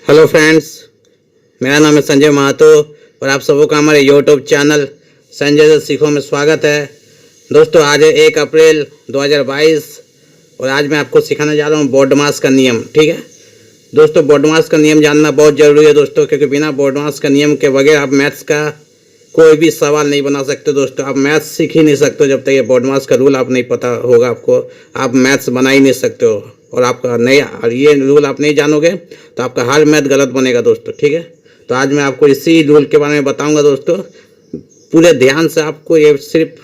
Hello friends, मेरा नाम है संजय महातो और आप सबों का हमारे यूट्यूब चैनल संजय से सीखो में स्वागत है। दोस्तों, आज है 1 अप्रैल 2022 और आज मैं आपको सिखाने जा रहा हूँ बोर्डमास का नियम। ठीक है दोस्तों, बोर्डमास का नियम जानना बहुत ज़रूरी है दोस्तों, क्योंकि बिना बोर्डमास का नियम के बगैर आप मैथ्स का कोई भी सवाल नहीं बना सकते। दोस्तों, आप मैथ्स सीख ही नहीं सकते जब तक ये बोर्डमास का रूल आप नहीं पता होगा आपको, आप मैथ्स बना ही नहीं सकते हो। और आपका नहीं, और ये रूल आप नहीं जानोगे तो आपका हर मैथ गलत बनेगा दोस्तों। ठीक है, तो आज मैं आपको इसी रूल के बारे में बताऊंगा दोस्तों। पूरे ध्यान से आपको ये सिर्फ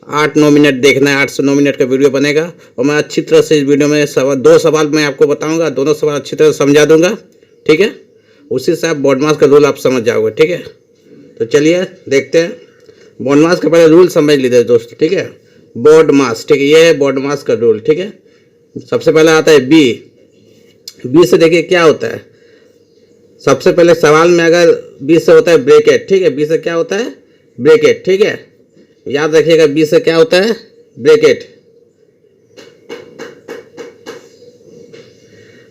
8-9 मिनट देखना है। 8 से 9 मिनट का वीडियो बनेगा और मैं अच्छी तरह से इस वीडियो में दो सवाल मैं आपको बताऊंगा, दोनों सवाल अच्छी तरह से समझा दूंगा। ठीक है, उसी से आप बोर्डमास का रूल आप समझ जाओगे। ठीक है, तो चलिए देखते हैं। बोर्डमास का पहले रूल समझ लीजिए दोस्तों। ठीक है, बोर्डमास, ठीक है, ये है बोर्डमास का रूल। ठीक है, सबसे पहले आता है बी। बी से देखिए क्या होता है। सबसे पहले सवाल में अगर बी से होता है ब्रैकेट, ठीक है, बी से क्या होता है ब्रैकेट। ठीक है, याद रखिएगा बी से क्या होता है ब्रैकेट।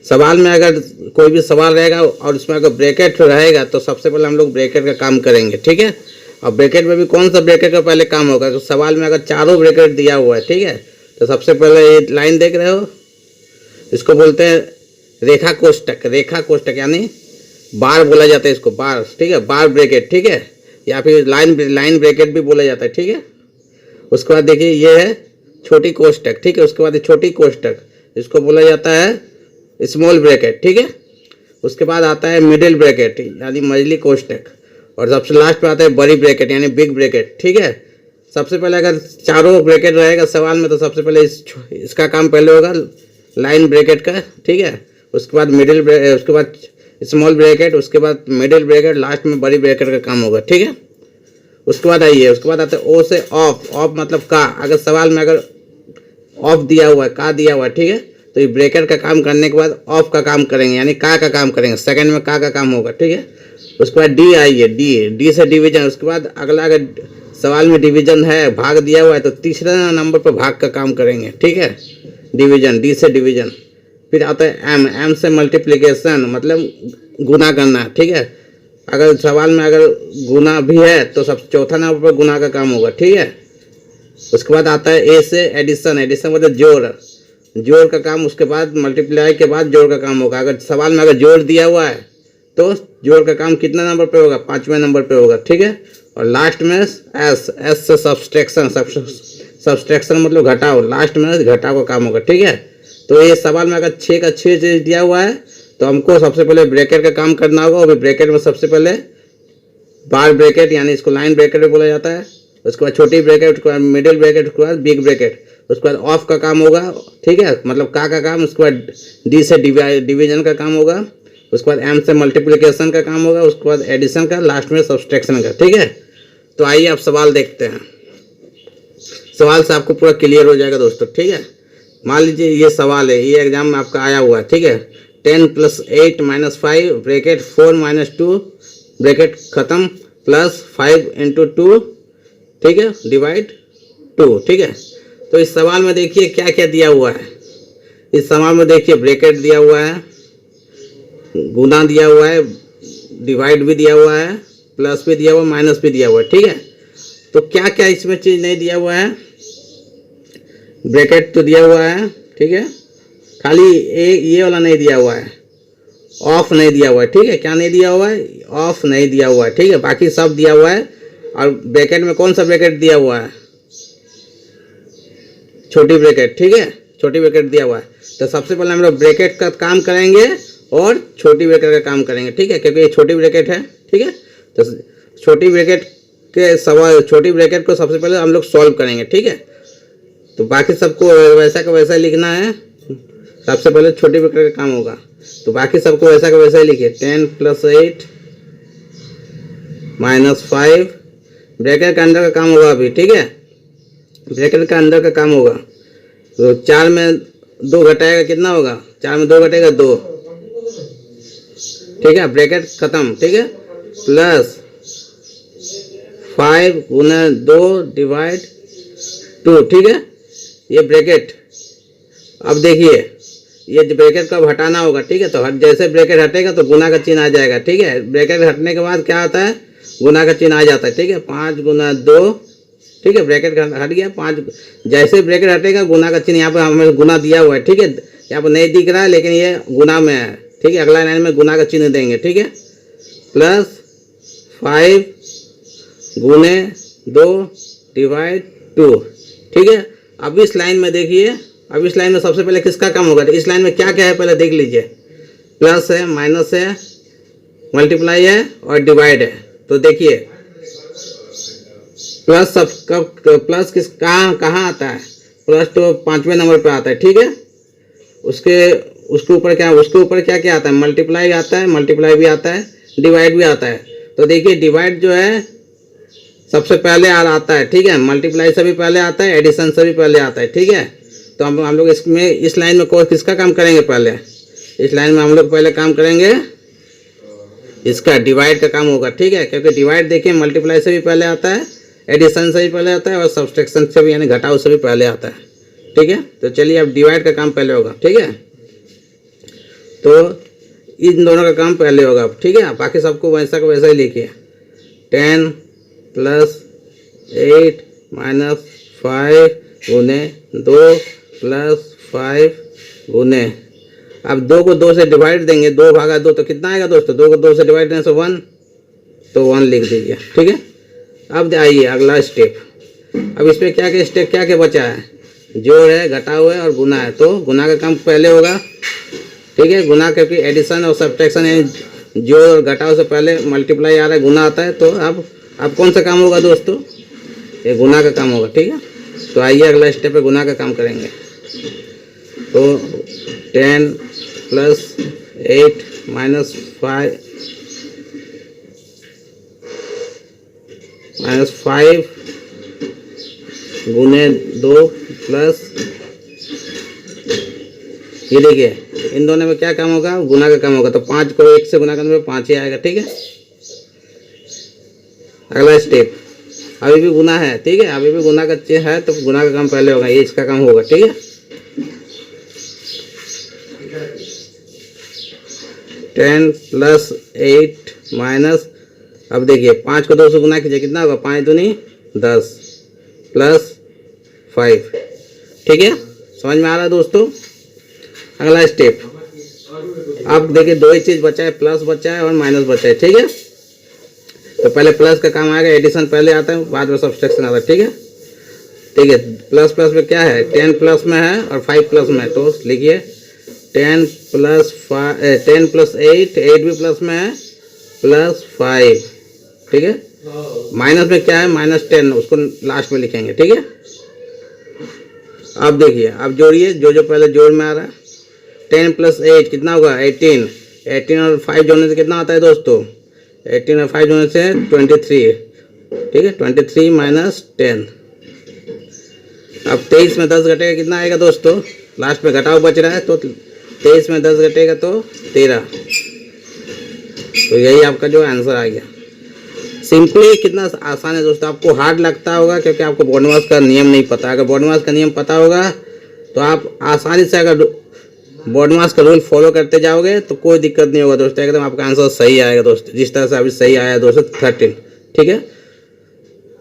सवाल में अगर कोई भी सवाल रहेगा और उसमें अगर ब्रैकेट रहेगा तो सबसे पहले हम लोग ब्रैकेट का काम करेंगे। ठीक है, और ब्रैकेट में भी कौन सा ब्रैकेट का पहले काम होगा। तो सवाल में अगर चारों ब्रैकेट दिया हुआ है, ठीक है, तो सबसे पहले ये लाइन देख रहे हो, इसको बोलते हैं रेखा कोष्टक। रेखा कोष्टक यानी बार बोला जाता है इसको, बार। ठीक है, बार ब्रैकेट। ठीक है, या फिर लाइन ब्रैकेट भी बोला जाता है। ठीक है, उसके बाद देखिए ये है छोटी कोष्टक। ठीक है, उसके बाद छोटी कोष्टक, इसको बोला जाता है स्मॉल ब्रैकेट। ठीक है, उसके बाद आता है मिडिल ब्रैकेट यानी मझली कोष्टक, और सबसे लास्ट में आता है बड़ी ब्रैकेट यानी बिग ब्रैकेट। ठीक है, सबसे पहले अगर चारों ब्रैकेट रहेगा सवाल में तो सबसे पहले इसका काम पहले होगा लाइन ब्रैकेट का। ठीक है, उसके बाद उसके बाद स्मॉल ब्रैकेट, उसके बाद मिडिल ब्रैकेट, लास्ट में बड़ी ब्रैकेट का काम होगा। ठीक है, उसके बाद आइए, उसके बाद आता है ओ से ऑफ। ऑफ मतलब का। अगर सवाल में अगर ऑफ दिया हुआ है, का दिया हुआ है, ठीक है, तो ये ब्रैकेट का काम करने के बाद ऑफ का काम करेंगे यानी का काम करेंगे। सेकंड में का काम होगा। ठीक है, उसके बाद डी आइए, डी से डिवीजन। उसके बाद अगला अगर सवाल में डिवीजन है, भाग दिया हुआ है, तो तीसरे नंबर पर भाग का काम करेंगे। ठीक है, डिवीजन, डी से डिवीजन। फिर आता है एम से मल्टीप्लिकेशन मतलब गुना करना। ठीक है, अगर सवाल में अगर गुना भी है तो सब चौथा नंबर पर गुना का काम होगा। ठीक है, उसके बाद आता है ए से एडिशन। एडिशन मतलब जोड़ का काम, उसके बाद मल्टीप्लाई के बाद जोड़ का काम होगा। अगर सवाल में अगर जोड़ दिया हुआ है तो जोड़ का काम कितना नंबर पे होगा, 5वें नंबर पे होगा। ठीक है, और लास्ट में एस से सब्सट्रैक्शन। सब्सट्रैक्शन मतलब घटाओ, लास्ट में घटाओ का काम होगा। ठीक है, तो ये सवाल में अगर 6 का 6 चीज दिया हुआ है तो हमको सबसे पहले ब्रैकेट का काम करना होगा। और ब्रैकेट में सबसे पहले बार ब्रैकेट यानी इसको लाइन ब्रैकेट भी बोला जाता है, उसके बाद छोटी ब्रैकेट, उसके बाद मिडिल ब्रैकेट, उसके बाद बिग ब्रैकेट, उसके बाद ऑफ का काम होगा। ठीक है, मतलब का काम, उसके बाद डी से डिवीजन का काम होगा, उसके बाद एम से मल्टीप्लिकेशन का काम होगा, उसके बाद एडिशन का, लास्ट में सब्सट्रैक्शन का। ठीक है, तो आइए आप सवाल देखते हैं। सवाल से आपको पूरा क्लियर हो जाएगा दोस्तों। ठीक है, मान लीजिए ये सवाल है, ये एग्जाम में आपका आया हुआ है। ठीक है, 10 + 8 - 5 ब्रैकेट 4 - 2 ब्रैकेट खत्म प्लस 5 × 2। ठीक है, डिवाइड 2। ठीक है, तो इस सवाल में देखिए क्या क्या दिया हुआ है। इस सवाल में देखिए ब्रैकेट दिया हुआ है, गुना दिया हुआ है, डिवाइड भी दिया हुआ है, प्लस भी दिया हुआ है, माइनस भी दिया हुआ है। ठीक है, तो क्या क्या इसमें चीज़ नहीं दिया हुआ है। ब्रैकेट तो दिया हुआ है, ठीक है, खाली ये वाला नहीं दिया हुआ है, ऑफ नहीं दिया हुआ है। ठीक है, क्या नहीं दिया हुआ है, ऑफ नहीं दिया हुआ है। ठीक है, बाकी सब दिया हुआ है। और ब्रैकेट में कौन सा ब्रैकेट दिया हुआ है, छोटी ब्रैकेट। ठीक है, छोटी ब्रैकेट दिया हुआ है। तो सबसे पहले हम लोग ब्रैकेट का काम करेंगे और छोटी ब्रैकेट का काम करेंगे। ठीक है, क्योंकि ये छोटी ब्रैकेट है। ठीक है, तो छोटी ब्रैकेट के सवाल, छोटी ब्रैकेट को सबसे पहले हम लोग सॉल्व करेंगे। ठीक है, तो बाकी सबको वैसा का वैसा लिखना है। सबसे पहले छोटी ब्रैकेट का काम होगा, तो बाकी सबको वैसा का वैसा ही लिखिए। 10 + 8 - 5 ब्रैकेट का अंदर का काम होगा अभी। ठीक है, ब्रैकेट का अंदर का काम होगा। तो 4 में 2 घटाएगा कितना होगा, 4 में 2 घटेगा 2। ठीक है, ब्रैकेट खत्म। ठीक है, प्लस 5 × 2 डिवाइड 2। ठीक है, ये ब्रैकेट। अब देखिए ये ब्रैकेट कब हटाना होगा, ठीक है। तो जैसे ब्रैकेट हटेगा तो गुना का चिन्ह आ जाएगा, ठीक है। ब्रैकेट हटने के बाद क्या आता है, गुना का चिन्ह आ जाता है, ठीक है। 5 गुना 2, ठीक है। ब्रैकेट हट गया 5, जैसे ब्रैकेट हटेगा गुना का चिन्ह यहाँ पर हमें गुना दिया हुआ है, ठीक है। यहाँ पर नहीं दिख रहा है लेकिन ये गुना में है, ठीक है। अगला लाइन में गुना का चिन्ह देंगे, ठीक है। प्लस 5 गुने 2 डिवाइड 2, ठीक है। अब इस लाइन में देखिए, अब इस लाइन में सबसे पहले किसका काम होगा, इस लाइन में क्या क्या है पहले देख लीजिए। प्लस है, माइनस है, मल्टीप्लाई है और डिवाइड है। तो देखिए प्लस सब कब, प्लस किस कहाँ आता है, प्लस तो 5वें नंबर पे आता है, ठीक है। उसके ऊपर क्या क्या आता है, मल्टीप्लाई आता है, मल्टीप्लाई भी आता है, डिवाइड भी आता है। तो देखिए डिवाइड जो है सबसे पहले आता है, ठीक है। मल्टीप्लाई से भी पहले आता है, एडिशन से भी पहले आता है, ठीक है। तो हम लोग इसमें इस लाइन में किसका काम करेंगे, पहले इस लाइन में हम लोग पहले काम करेंगे इसका, डिवाइड का काम होगा, ठीक है। क्योंकि डिवाइड देखिए मल्टीप्लाई से भी पहले आता है, एडिशन से भी पहले आता है और सब्सट्रैक्शन से भी यानी घटाव से भी पहले आता है, ठीक है। तो चलिए अब डिवाइड का काम पहले होगा, ठीक है। तो इन दोनों का काम पहले होगा, ठीक है। बाकी सबको वैसा का वैसा ही लिखिए। 10 प्लस 8 माइनस 5 गुने 2 प्लस 5 गुने, अब 2 को 2 से डिवाइड देंगे, 2 भागा 2 तो कितना आएगा दोस्तों, 2 को 2 से डिवाइड करने से 1, तो 1 लिख दीजिए, ठीक है। अब आइए अगला स्टेप। अब इसमें क्या क्या बचा है, जोड़ है, घटाव है और गुना है। तो गुना का काम पहले होगा, ठीक है। गुना क्योंकि एडिशन और सब्ट्रैक्शन यानी जोड़ और घटाव से पहले मल्टीप्लाई आ रहा है, गुना आता है। तो अब कौन सा काम होगा दोस्तों, ये गुना का काम होगा, ठीक है। तो आइए अगला स्टेप पे गुना का काम करेंगे। तो 10 प्लस 8 माइनस 5 गुने 2 प्लस, ये देखिए इन दोनों में क्या काम होगा, गुना का काम होगा। तो 5 को 1 से गुना करने में 5 ही आएगा, ठीक है। अगला स्टेप, अभी भी गुना है, ठीक है। अभी भी गुना का चिन्ह है तो गुना का काम पहले होगा, ये इसका काम होगा, ठीक है। 10 प्लस 8 माइनस, अब देखिए 5 को 2 से गुना कीजिए, कितना होगा, 5 दूनी 10 प्लस 5, ठीक है। समझ में आ रहा है दोस्तों। अगला स्टेप, अब देखिए 2 ही चीज़ बचा है, प्लस बचा है और माइनस बचा है, ठीक है। तो पहले प्लस का काम आएगा, एडिशन पहले आता है, बाद में सब्सट्रैक्शन आता है, ठीक है। ठीक है, प्लस प्लस में क्या है, 10 प्लस में है और 5 प्लस में है। तो लिखिए 10 प्लस 8, 8 भी प्लस में है, प्लस 5, ठीक है। माइनस में क्या है, -10, उसको लास्ट में लिखेंगे, ठीक है। अब देखिए, अब जोड़िए जो पहले जोड़ में आ रहा है। 10 प्लस 8 कितना होगा, 18, 18 और 5 जोड़ने से कितना आता है दोस्तों, 18 और 5 जोड़ने से 23, ठीक है। 23 माइनस 10, अब 23 में 10 घटेगा, कितना आएगा दोस्तों, लास्ट में घटाव बच रहा है, तो 23 में 10 घटेगा तो 13। तो यही आपका जो आंसर आ गया। सिंपली कितना आसान है दोस्तों। आपको हार्ड लगता होगा क्योंकि आपको बोर्डमास का नियम नहीं पता। अगर बोर्डमास का नियम पता होगा तो आप आसानी से अगर बोर्डमास का रूल फॉलो करते जाओगे तो कोई दिक्कत नहीं होगा दोस्तों, एकदम आपका आंसर सही आएगा दोस्तों, जिस तरह से अभी सही आया दोस्तों 13, ठीक है।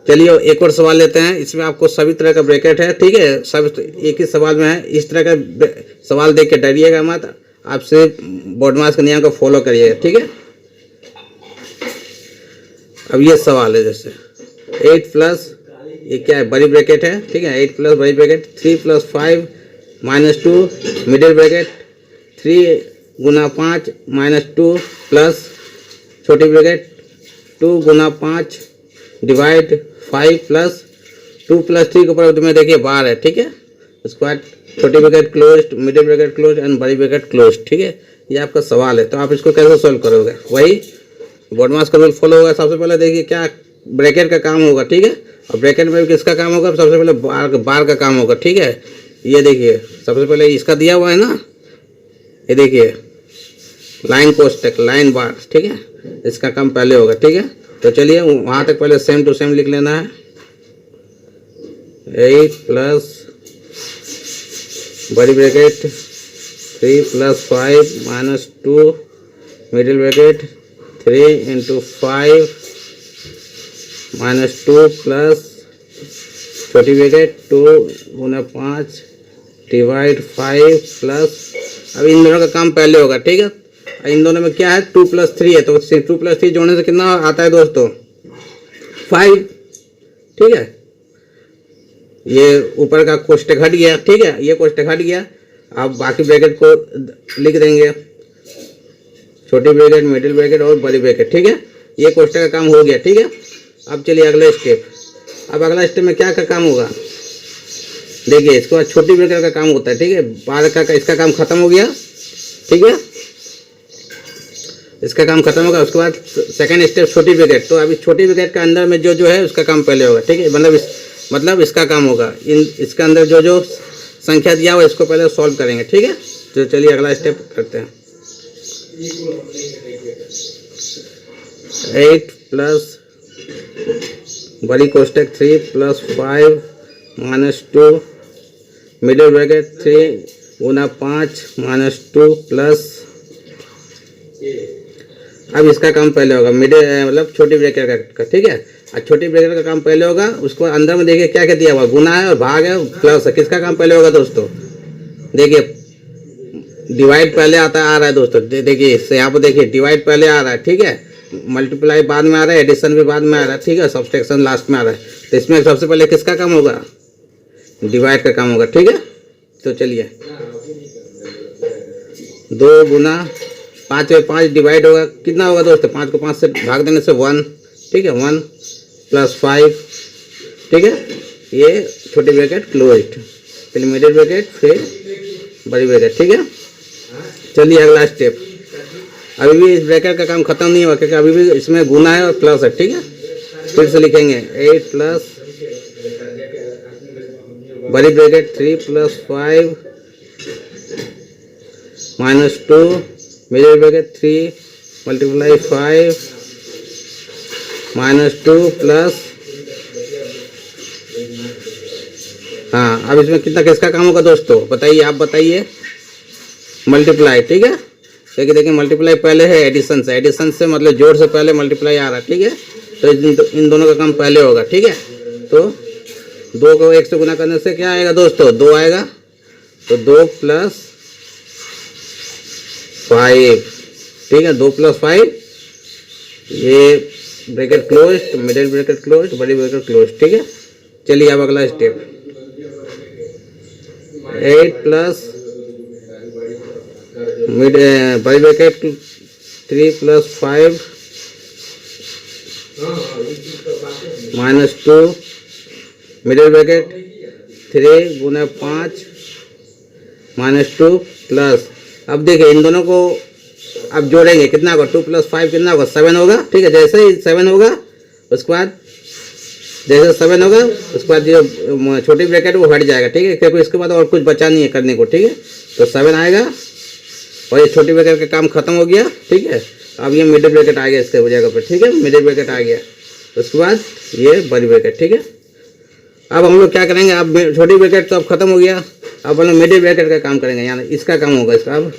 चलिए एक और सवाल लेते हैं। इसमें आपको सभी तरह का ब्रैकेट है, ठीक है, सब एक ही सवाल में है। इस तरह का सवाल देख के डरिएगा मत, आपसे बोर्डमास के नियम को फॉलो करिएगा, ठीक है। अब ये सवाल है जैसे 8 प्लस, ये क्या है, बड़ी ब्रैकेट है, ठीक है। 8 प्लस बड़ी bracket, 3 plus 5 minus 2 middle bracket, 3 गुना 5 माइनस 2 प्लस छोटी ब्रैकेट, 2 गुना 5 डिवाइड 5 प्लस 2 प्लस 3 के ऊपर में देखिए बार है, ठीक है। उसके बाद छोटी bracket closed, middle bracket close and बड़ी ब्रैकेट क्लोज, ठीक है। ये आपका सवाल है। तो आप इसको कैसे सॉल्व करोगे, वही बोर्डमास का रूल फॉलो होगा। सबसे पहले देखिए क्या ब्रैकेट का काम होगा, ठीक है। और ब्रैकेट में किसका काम होगा, सबसे पहले बार का काम होगा, ठीक है। ये देखिए सबसे पहले इसका दिया हुआ है ना, ये देखिए लाइन कोष्टक, लाइन बार, ठीक है, इसका काम पहले होगा, ठीक है। तो चलिए वहाँ तक पहले सेम टू सेम लिख लेना है। 8 प्लस बड़ी ब्रैकेट 3 + 5 - 2 मिडिल ब्रैकेट 3 × 5 -2 प्लस छोटी ब्रैकेट 2 × 5 डिवाइड 5 प्लस। अब इन दोनों का काम पहले होगा, ठीक है। इन दोनों में क्या है 2 + 3 है, तो 2 + 3 जोड़ने से कितना आता है दोस्तों 5, ठीक है। ये ऊपर का कोष्टक हट गया, ठीक है, ये कोष्टक हट गया। अब बाकी ब्रैकेट को लिख देंगे, छोटी ब्रैकेट मिडिल ब्रैकेट और बड़ी ब्रैकेट, ठीक है। ये कोष्टक का काम हो गया, ठीक है। अब चलिए अगला स्टेप। अब अगला स्टेप में क्या का काम होगा, देखिए इसके बाद छोटी ब्रैकेट का काम होता है, ठीक है। 12 का इसका काम खत्म हो गया, ठीक है, इसका काम खत्म होगा। उसके बाद सेकंड स्टेप छोटी ब्रैकेट। तो अभी छोटी ब्रैकेट के अंदर में जो है उसका काम पहले होगा, ठीक है। मतलब इसका काम होगा, इसके अंदर जो संख्या दिया हुआ इसको पहले सॉल्व करेंगे, ठीक है। तो चलिए अगला स्टेप करते हैं। 8 प्लस बड़ी कोष्टक 3 + 5 - 2 मिडिल ब्रैकेट 3 × 5 - 2 प्लस। अब इसका काम पहले होगा मतलब छोटी ब्रैकेट का, ठीक है। और छोटी ब्रैकेट का काम पहले होगा। उसको अंदर में देखिए क्या क्या दिया हुआ, गुना है और भाग है प्लस है। किसका काम पहले होगा दोस्तों, देखिए डिवाइड पहले आ रहा है दोस्तों, देखिए इससे यहाँ पर देखिए डिवाइड पहले आ रहा है, ठीक है। मल्टीप्लाई बाद में आ रहा है, एडिशन भी बाद में आ रहा है, ठीक है। सब्सट्रैक्शन लास्ट में आ रहा है। तो इसमें सबसे पहले किसका काम होगा, डिवाइड का काम होगा, ठीक है। तो चलिए 2 × 5 में 5 डिवाइड होगा, कितना होगा दोस्तों 5 को 5 से भाग देने से 1, ठीक है। 1 + 5, ठीक है। ये छोटी ब्रैकेट क्लोज्ड, फिर मिडिल ब्रैकेट फिर बड़ी ब्रैकेट, ठीक है। चलिए अगला स्टेप। अभी भी इस ब्रैकेट का काम खत्म नहीं हुआ क्योंकि अभी भी इसमें गुना है और प्लस है, ठीक है। फिर से लिखेंगे 8 प्लस बड़ी ब्रैकेट 3 + 5 - 2 मिडिल ब्रैकेट 3 × 5 - 2 प्लस। हाँ, अब इसमें कितना किसका काम होगा दोस्तों बताइए, आप बताइए, मल्टीप्लाई, ठीक है। क्योंकि देखिए मल्टीप्लाई पहले है एडिशन से, एडिशन से मतलब जोड़ से पहले मल्टीप्लाई आ रहा है, ठीक है। तो इन दोनों का काम पहले होगा, ठीक है। तो 2 को 1 से गुना करने से क्या आएगा दोस्तों 2 आएगा। तो 2 + 5, ठीक है। 2 + 5, ये bracket close, middle bracket close, बड़ी ब्रैकेट क्लोज, ठीक है। चलिए अब अगला स्टेप 8 प्लस बड़ी ब्रैकेट 3 + 5 - 2 मिडिल ब्रैकेट 3 × 5 - 2 प्लस। अब देखिए इन दोनों को अब जोड़ेंगे, कितना होगा 2 + 5 कितना होगा 7 होगा, ठीक है। जैसे ही 7 होगा उसके बाद जैसे 7 होगा उसके बाद जो छोटी ब्रैकेट वो हट जाएगा, ठीक है। क्योंकि इसके बाद और कुछ बचा नहीं है करने को, ठीक है। तो 7 आएगा और ये छोटी ब्रैकेट का काम खत्म हो गया, ठीक है। अब ये मिडिल ब्रैकेट आ गया इसके जगह पर, ठीक है। मिडिल ब्रैकेट आ गया, उसके बाद ये बड़ी ब्रैकेट, ठीक है। अब हम लोग क्या करेंगे, अब छोटी ब्रैकेट तो अब खत्म हो गया, अब हम लोग मिडिल ब्रैकेट का काम करेंगे, यानी इसका काम होगा, इसका अब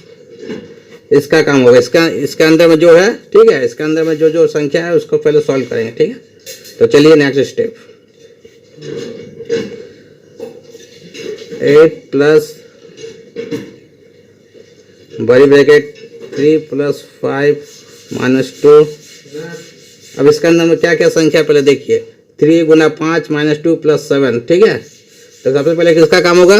इसका काम होगा, इसके अंदर में जो है, ठीक है। इसके अंदर में जो संख्या है उसको पहले सॉल्व करेंगे, ठीक है। तो चलिए नेक्स्ट स्टेप 8 प्लस बड़ी ब्रैकेट 3 + 5 - 2। अब इसके अंदर में क्या क्या संख्या पहले देखिए 3 × 5 - 2 + 7, ठीक है। तो सबसे पहले किसका काम होगा,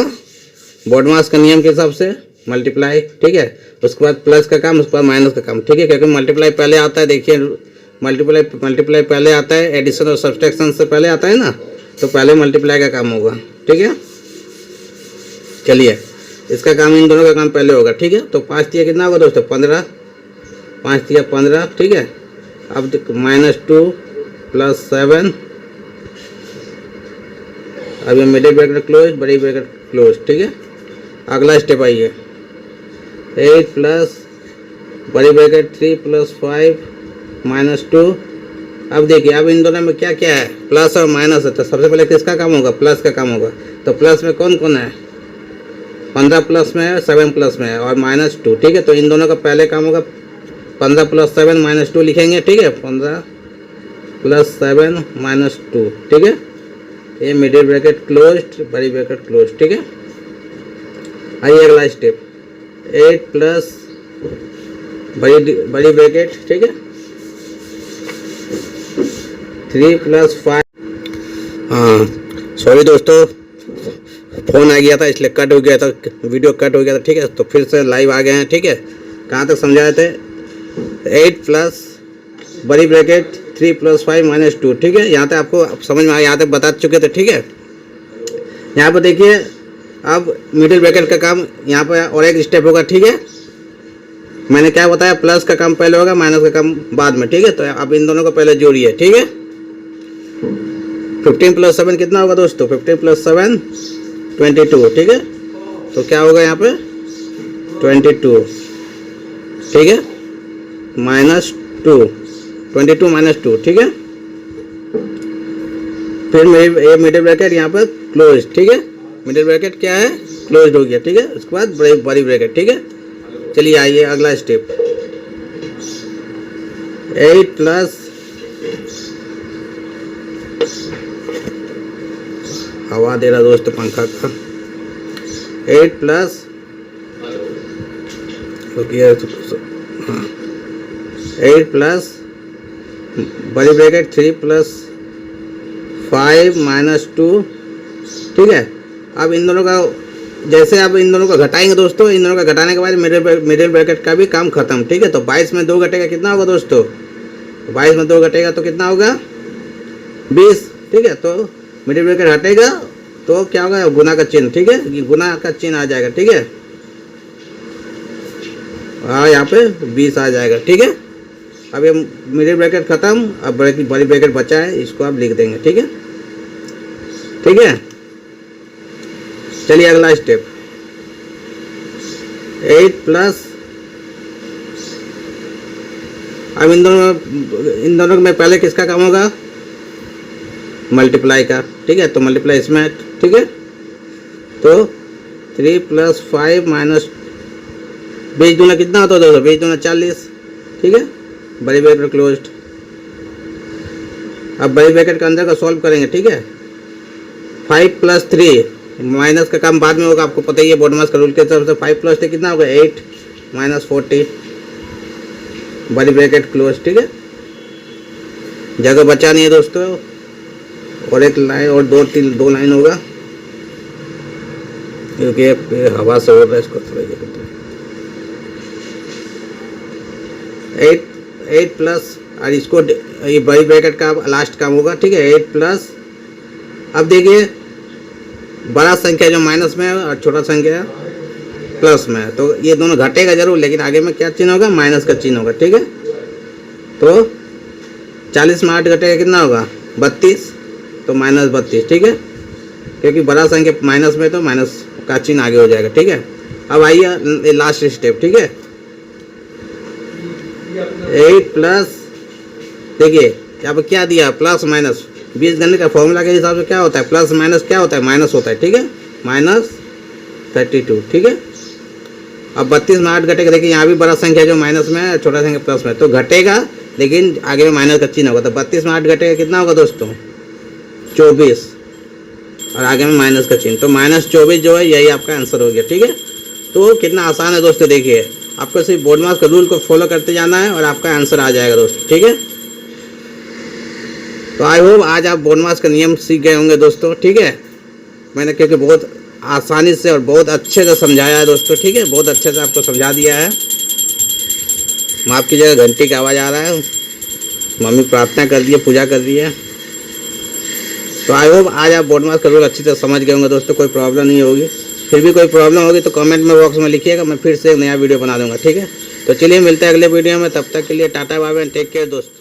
बॉडमास का नियम के हिसाब से मल्टीप्लाई, ठीक है। उसके बाद प्लस का काम, उसके बाद माइनस का काम, ठीक है। क्योंकि मल्टीप्लाई पहले आता है, देखिए मल्टीप्लाई पहले आता है, एडिशन और सब्सट्रैक्शन से पहले आता है ना, तो पहले मल्टीप्लाई का काम होगा, ठीक है। चलिए इसका काम, इन दोनों का काम पहले होगा, ठीक है। तो 5 दिया कितना होगा दोस्तों 15, 5 दिया 15, ठीक है। अब -2 + 7, अब ये मिडिल ब्रैकेट क्लोज, बड़ी ब्रैकेट क्लोज, ठीक है। अगला स्टेप आइए 8 प्लस बड़ी ब्रैकेट 3 + 5 - 2। अब देखिए अब इन दोनों में क्या क्या है, प्लस और माइनस है। तो सबसे पहले किसका काम होगा, प्लस का काम होगा। तो प्लस में कौन कौन है 15 प्लस में है, 7 प्लस में है और -2, ठीक है। तो इन दोनों का पहले काम होगा 15 + 7 -2 लिखेंगे, ठीक है। 15 + 7 -2, ठीक है। ये मिडिल ब्रैकेट क्लोज्ड, बड़ी ब्रैकेट क्लोज्ड, ठीक है। आइए अगला स्टेप, 8 प्लस बड़ी ब्रैकेट, ठीक है, 3 + 5। हाँ सॉरी दोस्तों, फ़ोन आ गया था इसलिए कट हो गया था, वीडियो कट हो गया था, ठीक है। तो फिर से लाइव आ गए हैं, ठीक है। कहाँ तक समझाए थे? 8 प्लस बड़ी ब्रैकेट 3 + 5 -2, ठीक है। यहाँ तक आपको समझ में आया, यहाँ तक बता चुके थे, ठीक है। यहाँ पर देखिए अब मिडिल ब्रैकेट का काम यहाँ पर और एक स्टेप होगा, ठीक है। मैंने क्या बताया, प्लस का काम पहले होगा, माइनस का काम बाद में, ठीक है। तो अब इन दोनों को पहले जोड़िए, ठीक है। 15 + 7 कितना होगा दोस्तों? 15 + 7 22, ठीक है। तो क्या होगा यहाँ पे 22, ठीक है, -2, 22 - 2, ठीक है। फिर ये मिडिल ब्रैकेट यहाँ पर क्लोज, ठीक है। मिडिल ब्रैकेट क्या है? क्लोज हो गया, ठीक है। उसके बाद बड़ी ब्रैकेट, ठीक है। चलिए आइए अगला स्टेप, 8 प्लस हवा दे रहा दोस्त पंखा का, 8 प्लस 8 प्लस बड़ी ब्रैकेट 3 + 5 -2, ठीक है। अब इन दोनों का जैसे आप इन दोनों को घटाएंगे दोस्तों, इन दोनों का घटाने के बाद मिडिल ब्रैकेट का भी काम खत्म, ठीक है। तो 22 में 2 घटेगा कितना होगा दोस्तों? 22 में 2 घटेगा तो कितना होगा? 20, ठीक है। तो मिडिल ब्रैकेट हटेगा तो क्या होगा? गुना का चिन्ह, ठीक है, ये गुना का चिन्ह आ जाएगा, ठीक है। हाँ यहाँ पे 20 आ जाएगा, ठीक है। अब ये मिडिल ब्रैकेट खत्म, अब बड़ी ब्रैकेट बचा है, इसको आप लिख देंगे, ठीक है, ठीक है। चलिए अगला स्टेप, 8 प्लस, अब इन दोनों में पहले किसका काम होगा? मल्टीप्लाई का, ठीक है। तो मल्टीप्लाई इसमें, ठीक है। तो 3 + 5 - 20 दूना कितना होता है दोस्तों? 20 दूना 40, ठीक है। बड़ी ब्रैकेट क्लोज्ड। अब बड़ी ब्रैकेट के अंदर का सॉल्व करेंगे, ठीक है। 5 + 3, माइनस का काम बाद में होगा, आपको पता ही है बोडमास का रूल के हिसाब से। 5 + 3 कितना होगा? 8 - 40, बड़ी ब्रैकेट क्लोज, ठीक है। जगह बचा नहीं है दोस्तों, और एक लाइन और 2 लाइन होगा, क्योंकि हवा से हो रहा है, इसको थोड़ा ये करते हैं। 8 प्लस, और इसको ये बड़ी ब्रैकेट का लास्ट काम होगा, ठीक है। 8 प्लस, अब देखिए बड़ा संख्या जो माइनस में है और छोटा संख्या प्लस में है, तो ये दोनों घटेगा जरूर, लेकिन आगे में क्या चिन्ह होगा? माइनस का चिन्ह होगा, ठीक है। तो 40 में 8 घटेगा कितना होगा? 32, तो -32, ठीक है, क्योंकि बड़ा संख्या माइनस में, तो माइनस का चिन्ह आगे हो जाएगा, ठीक है। अब आइए लास्ट स्टेप, ठीक है। 8 प्लस, देखिए यहाँ पर क्या दिया? प्लस माइनस, बीजगणित का फॉर्मूला के हिसाब से क्या होता है? प्लस माइनस क्या होता है? माइनस होता है, ठीक है। -32, ठीक है। अब 32 में 8 घटेगा, देखिए यहाँ भी बड़ा संख्या जो माइनस में है, छोटा संख्या प्लस में, तो घटेगा, लेकिन आगे में माइनस का चिन्ह होगा। तो 32 में 8 घटेगा कितना होगा दोस्तों? 24, और आगे में माइनस का चिन्ह, तो -24 जो है यही आपका आंसर हो गया, ठीक है। तो कितना आसान है दोस्तों, देखिए आपको सिर्फ बोडमास का रूल को फॉलो करते जाना है और आपका आंसर आ जाएगा दोस्तों, ठीक है। तो आई होप आज आप बोडमास का नियम सीख गए होंगे दोस्तों, ठीक है। मैंने क्योंकि बहुत आसानी से और बहुत अच्छे से समझाया है दोस्तों, ठीक है, बहुत अच्छे से आपको समझा दिया है। माफ़ कीजिएगा, घंटी का आवाज़ आ रहा है, मम्मी प्रार्थना कर रही है, पूजा कर रही है। तो आई होप आज आप बोडमास का रूल अच्छी तरह समझ गए होंगे दोस्तों, कोई प्रॉब्लम नहीं होगी। फिर भी कोई प्रॉब्लम होगी तो कमेंट में बॉक्स में लिखिएगा, मैं फिर से एक नया वीडियो बना दूंगा, ठीक है। तो चलिए मिलते हैं अगले वीडियो में, तब तक के लिए tata bye bye, take care दोस्तों।